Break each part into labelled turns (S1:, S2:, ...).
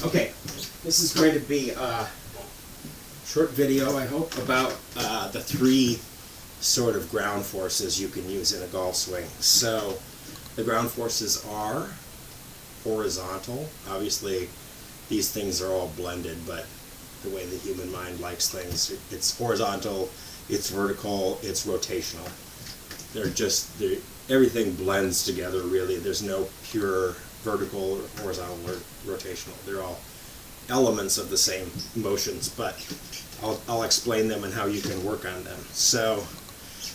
S1: Okay, this is going to be a short video, I hope, about the three sort of ground forces you can use in a golf swing. So the ground forces are horizontal. Obviously these things are all blended, but the way the human mind likes things, it's horizontal, it's vertical, it's rotational. Everything blends together really. There's no pure vertical or horizontal or rotational. They're all elements of the same motions, but I'll explain them and how you can work on them. So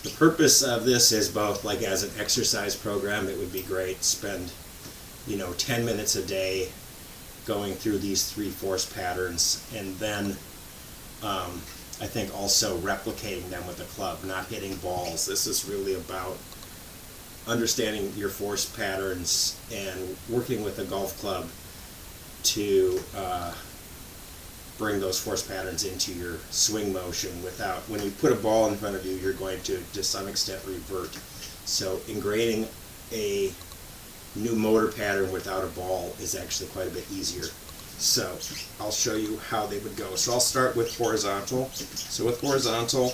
S1: the purpose of this is both like as an exercise program. It would be great. Spend 10 minutes a day going through these three force patterns, and then I think also replicating them with a club, not hitting balls. This is really about understanding your force patterns and working with a golf club to bring those force patterns into your swing motion without, when you put a ball in front of you, you're going to some extent revert. So ingraining a new motor pattern without a ball is actually quite a bit easier. So I'll show you how they would go. So I'll start with horizontal. So with horizontal,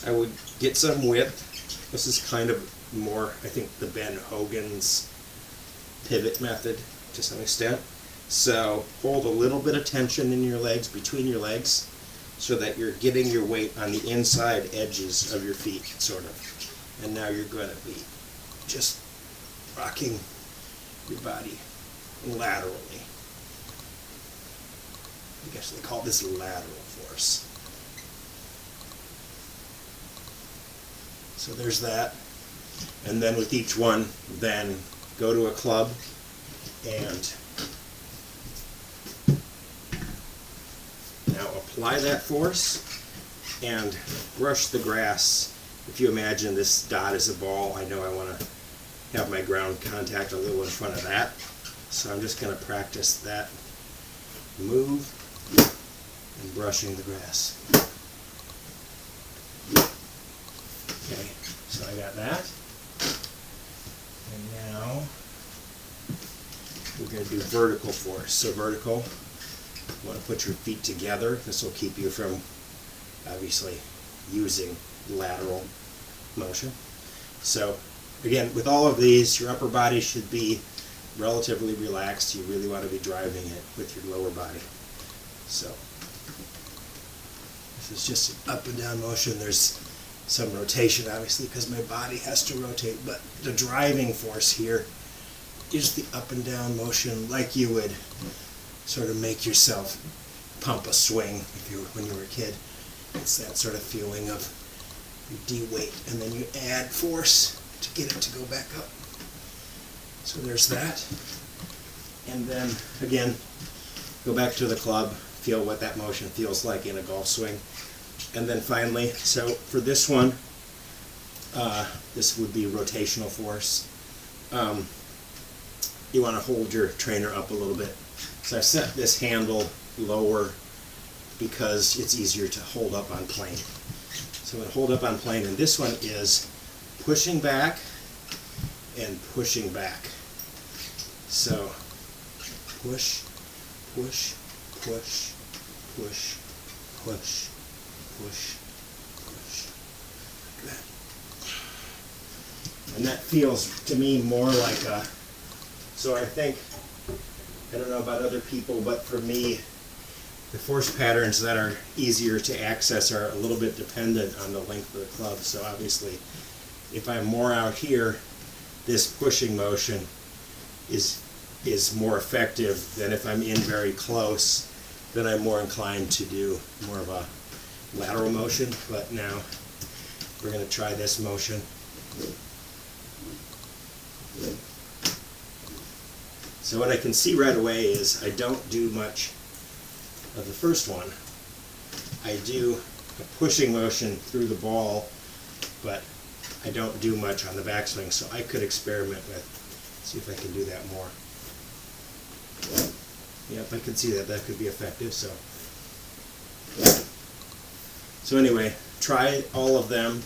S1: I would get some width. This is kind of more, I think, the Ben Hogan's pivot method to some extent. So hold a little bit of tension in your legs, between your legs, so that you're getting your weight on the inside edges of your feet, sort of. And now you're going to be just rocking your body laterally. I guess they call this lateral force. So there's that. And then with each one, then go to a club and now apply that force and brush the grass. If you imagine this dot is a ball, I know I want to have my ground contact a little in front of that. So I'm just going to practice that move and brushing the grass. Okay, so I got that. And now we're going to do vertical force. So vertical, you want to put your feet together. This will keep you from obviously using lateral motion. So again, with all of these, your upper body should be relatively relaxed. You really want to be driving it with your lower body. So this is just an up and down motion. There's some rotation, obviously, because my body has to rotate, but the driving force here is the up and down motion, like you would sort of make yourself pump a swing when you were a kid. It's that sort of feeling of you de-weight and then you add force to get it to go back up. So there's that. And then again, go back to the club, feel what that motion feels like in a golf swing. And then finally, so for this one, this would be rotational force. You want to hold your trainer up a little bit. So I set this handle lower because it's easier to hold up on plane. So I'm going to hold up on plane, and this one is pushing back and pushing back. So push, push, push, push, push, push, push, like that. And that feels to me more like a, so I think, I don't know about other people, but for me, the force patterns that are easier to access are a little bit dependent on the length of the club. So obviously, if I'm more out here, this pushing motion is more effective than if I'm in very close. Then I'm more inclined to do more of a lateral motion. But now we're going to try this motion. So what I can see right away is I don't do much of the first one. I do a pushing motion through the ball, but I don't do much on the backswing, so I could experiment with, see if I can do that more. Yep, I can see that that could be effective. So anyway, try all of them,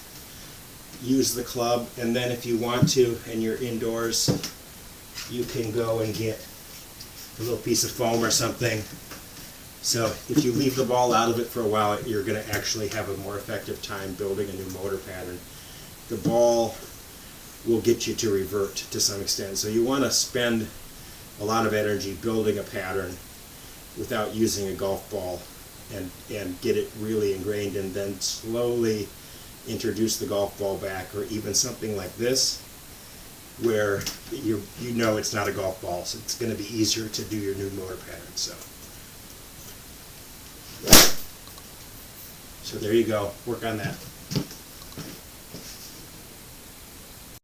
S1: use the club, and then if you want to, and you're indoors, you can go and get a little piece of foam or something. So if you leave the ball out of it for a while, you're going to actually have a more effective time building a new motor pattern. The ball will get you to revert to some extent. So you want to spend a lot of energy building a pattern without using a golf ball and get it really ingrained, and then slowly introduce the golf ball back, or even something like this where you know it's not a golf ball, so it's going to be easier to do your new motor pattern. So there you go. Work on that.